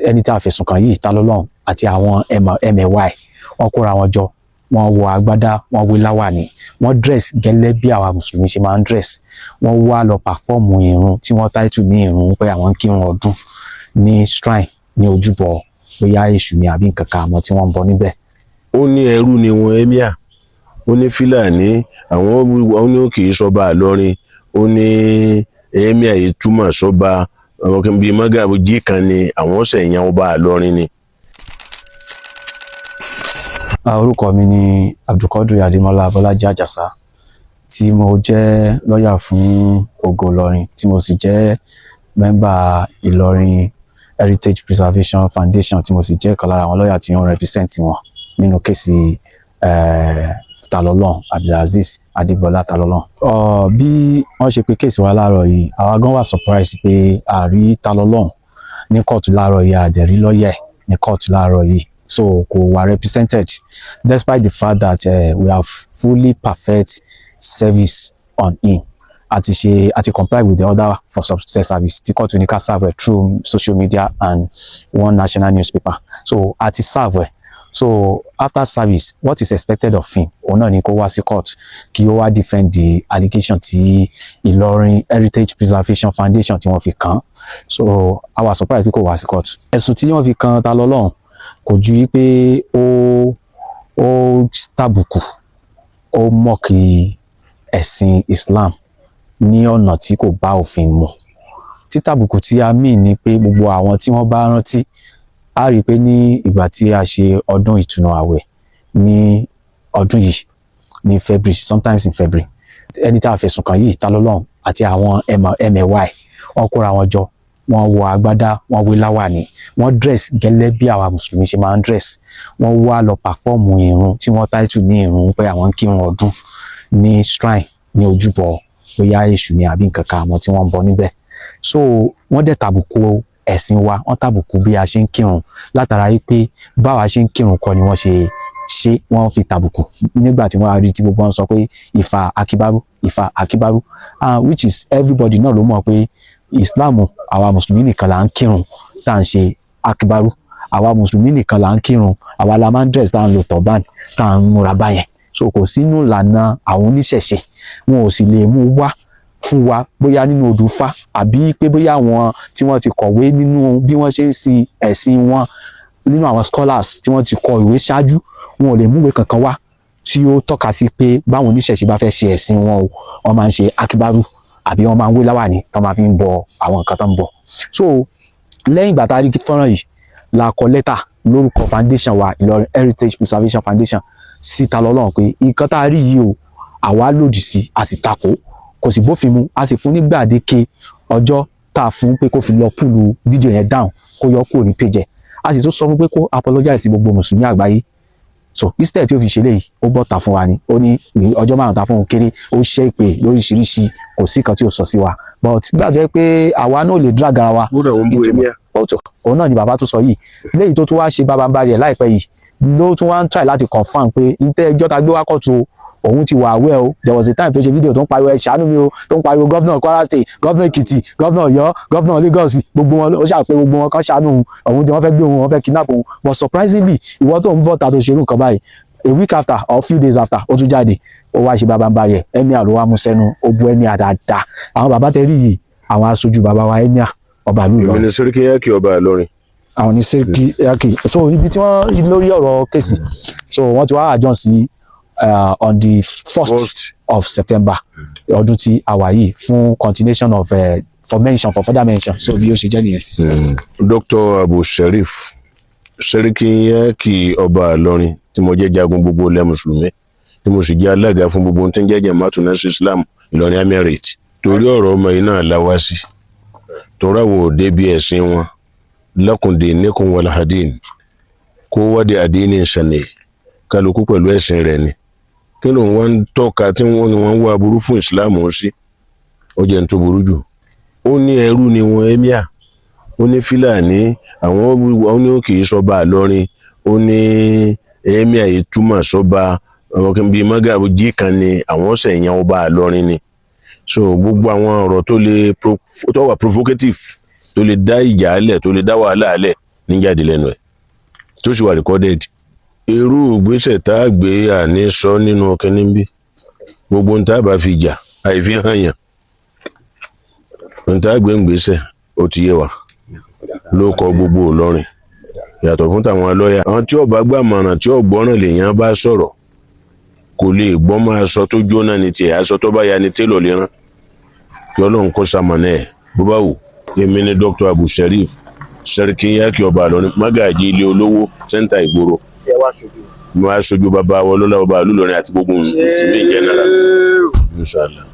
ẹni tí a fẹ̀sùn kàn yìí Talọ́lọ́run àti àwọn ẹmẹ̀wà ẹ̀ wọ́n kóra wọn jọ, wọ́n wọ agbádá, wọ́n wé láwàní, wọ́n dress gẹ́lẹ́ bí àwa mùsùlùmí ṣe máa ń dress, wọ́n wá lọ pàfọ́ọ̀mù ìrun tí wọ́n táìtù ní ìrun pé àwọn ń kírun ọdún ní shrine ní ojúbọ bóyá èṣù ni àbí nǹkan kan àmọ́ tí wọ́n ń bọ níbẹ̀. Ó ní ẹrú ni wọn Emir, ó ní Fúlàní, àwọn ní kì í sọba Ìlọrin, ó ní Emir yìí túmọ̀ sọba àwọn kan bíi Mágàjí kan ni àwọn ṣẹ̀yàn ọba Ìlọrin ni. Orúkọ mi ni Abdulkadir Adémọ́lá Bọ́lájí Àjàsá tí mo jẹ́ lọ́yà fún Ògo Ìlọrin tí mo sì jẹ́ mẹ́mbà Ìlọrin Heritage Preservation Foundation tí mo sì jẹ́ kan lára àwọn lọ́yà tí wọ́n represent wọn nínú kéèsì Talọ́lọ́run Abdulazeez Adébọ́lá Talọ́lọ́run. Bí wọ́n ṣe pé kéèsì wa láàárọ̀ yìí àwa gan wà surprise pé a rí Talọ́lọ́run ní kóòtù láàárọ̀ yìí, a dẹ̀ rí lọ́yà ní kóòtù láàárọ̀ yìí, so kò wà represented despite the fact that we have fully perfect service on him. Àti comply with the order for substitute service tí kóòtù ní ká serve through social media and one national newspaper, so àti serve. So after service, what is expected of him? Òun náà ni kó wá sí court kí ó wá defend the allegation tí Ìlọrin Heritage Preservation Foundation tí wọ́n fi kàn. So our surprise pé kó wá sí court. Ẹ̀sùn tí wọ́n fi kàn Talọ́lọ́run kò ju wípé ó tàbùkù, ó mọ̀kì ẹ̀sìn Islam ní ọ̀nà tí kò bá òfin mu. Títàbùkù tí a mean ni pé gbogbo àwọn tí wọ́n bá rántí a rí pé ní ìgbà tí a ṣe ọdún ìtúnu àwẹ̀ ní ọdún yìí ní February, sometimes in February, ẹni tí a fẹ̀sùn kàn yìí Talọ́lọ́run àti àwọn ẹmẹ̀wà ẹ̀ wọ́n kóra wọn jọ, wọ́n wọ agbádá, wọ́n wé láwàní, wọ́n dress gẹ́lẹ́ bí àwa mùsùlùmí ṣe máa ń dress, wọ́n wá lọ pàfọ́ọ̀mù ìrun tí wọ́n táìtù ní ìrun pé àwọn ń kírun ọdún ní shrine ní ojúbọ bóyá èṣù ni àbí nǹkan kan àmọ́ tí wọ́n ń bọ níbẹ̀. So wọ́n dẹ̀ tàbùkù ẹ̀sìn wa, wọ́n tàbùkù bí a ṣe ń kírun látara wípé báwa ṣe ń kírun kọ́ ni wọ́n ṣe wọ́n fi tàbùkù nígbà tí wọ́n rí tí gbogbo wọn sọ pé Ifá Akíbárú, which is everybody náà ló mọ̀ pé Islam àwa mùsùlùmí nìkan là ń kírun tá à ń ṣe Akíbárú, àwa mùsùlùmí nìkan là ń kírun, àwa la máa ń dress tá à ń lo turban tá à ń múra báyẹn. So kò sínú ìlànà àwọn oníṣẹ̀ṣe, wọn ò sì lè mú wá fún wa bóyá nínú Odùfá àbí pé bóyá àwọn tí wọ́n ti kọ̀wé nínú bí wọ́n ṣe ń sin ẹ̀sìn wọn nínú àwọn scholars tí wọ́n ti kọ ìwé ṣáájú, wọn ò lè múwèé kankan wá tí ó tọ́ka sí pé báwọn oníṣẹ̀ṣe bá fẹ́ ṣe ẹ̀sìn wọn o wọ́n máa ń ṣe Akíbárú àbí wọ́n máa ń wé láwàní tó máa fi ń bọ àwọn nǹkan tó ń bọ. So lẹ́yìn ìgbà tá a rí fọ́nrán yìí la kọ lẹ́tà lórúkọ foundation wa Ìlọrin Heritage Preservation Foundation sí Talọ́lọ́run pé nǹkan tá a rí yìí o àwa lòdì sí, a sì takò, kò sì bófin mu, a sì fún ní gbàdéke ọjọ́ tá a fún pé kó fi lọ púlù fídíò yẹn down kó yọ kúrò ní page ẹ̀, a sì tún sọ fún pé kó apologize sí gbogbo mùsùlùmí àgbáyé. So instead tí ó fi ṣe léyìí ó bọ́ ta fún wa ni, ó ní ọjọ́ márùn-ún ta fún un kéré, ó ṣe ìpè lóríṣiríṣi, kò sí kan tí ó sọ sí wa, but gbàgbé pé àwa náà lè drag ara wa. Òun náà ni bàbá tó sọ yìí, léyìí tó tún wá ṣe bábánbárì ẹ̀ láìpẹ́ yìí ló tún wá ń try láti confirm pé ìtẹ́ ẹjọ́ ta gbé wá kọ́tù òun ti wà aware o. There was a time tó ṣe fídíò tó ń pariwo ẹ ṣàánú mi o, tó ń pariwo gọ́vnà Kwara State, gọ́vnà Èkìtì, gọ́vnà Ọ̀yọ́, gọ́vnà Lagos, gbogbo wọn ó ṣàpè gbogbo wọn kan ṣàánú òun tí wọ́n fẹ́ gbé òun, wọ́n fẹ́ kidnap òun. But surprisingly ìwọ tó ń bọ̀ ta tó ṣe irú nǹkan báyìí a week after or few days after ó tún jáde ó wá ṣe bábánbárì ẹ̀, Emir ló wá mú sẹ́nu, ó bu Emir dáadáa. Àwọn bàbá tẹ rí yìí àwọn aṣojú bàbá wa Emir ọba ìlú Ìlọrin. Èmi ni Sẹ́ríkì Yákì ọba Ìlọrin. Àwọn ní Sẹ́ríkì Yákì. So ibi tí wọ́n lórí ọ̀rọ̀ kéèsì, so wọ́n ti wá àjọ sí on the 1st of September ọdún tí a wà yìí fún continuation of for further mention. So bí ó ṣe jẹ́ nìyẹn. Dr. Abu Sharif Sẹ́ríkì Yákì ọba Ìlọrin tí mo jẹ́ jagun gbogbo ilẹ̀ mùsùlùmí tí mo sì jẹ́ alága fún gbogbo ohun tí ń jẹ́ Jama'atu Nasir Islam Ìlọrin Emirate. Torí ọ̀rọ̀ ọmọ yìí náà la wá sí, torí àwọn òde bí ẹ̀sìn wọn lakum dinukum wal hadin, kó wádìí àdínì ìṣànẹ̀ kálukú pẹ̀lú ẹ̀sìn rẹ̀ ni. Kí ló wọ́n ń tọ́ka tí wọ́n wá burú fún ìsìláàmù sí, ó jẹ́ ń tó burú jù. Ó ní ẹrú ni wọn Emir, ó ní Fúlàní, àwọn ní kì í sọba Ìlọrin, ó ní Emir yìí túmọ̀ sọba àwọn kan bíi Mágàjí kan ni àwọn ṣẹ̀yàn ọba Ìlọrin ni. So gbogbo àwọn ọ̀rọ̀ tó wà provocative tó lè dá ìjà alẹ̀, tó lè dá wàhálà alẹ̀, níjáde lẹ́nu ẹ̀ tó sì wà recorded. irú ìgbésẹ̀ tá a gbé àní sọ nínú kínní bí gbogbo ń tá a bá fi jà àìfi hàn yàn ń tá a gbé ń gbésẹ̀ ó ti yé wa ló kọ gbogbo Ìlọrin yàtọ̀ fún tàwọn lọ́ọ̀yà. àwọn tí ọba gbàmọ̀ràn tí ọgbọ́ràn lèèyàn bá sọ̀rọ̀ kò lè gbọ́ máa sọ tó jóná ní tiẹ̀ aṣọ tó bá ya ni télọ̀ lè rán kí Ọlọ́run kó ṣamọ̀nà ẹ̀ bó bá wù. èmi ni Dr. Abu Sherif Sẹ́ríkí Yákì ọba Ìlọrin mágàjí ilé olówó sẹ́ńtà ìgboro. tí ẹ wá ṣojú. mo wá ṣojú bàbá wa ọlọ́lá ọba ìlú Ìlọrin àti gbogbo mùsùlùmí general. Inshallah.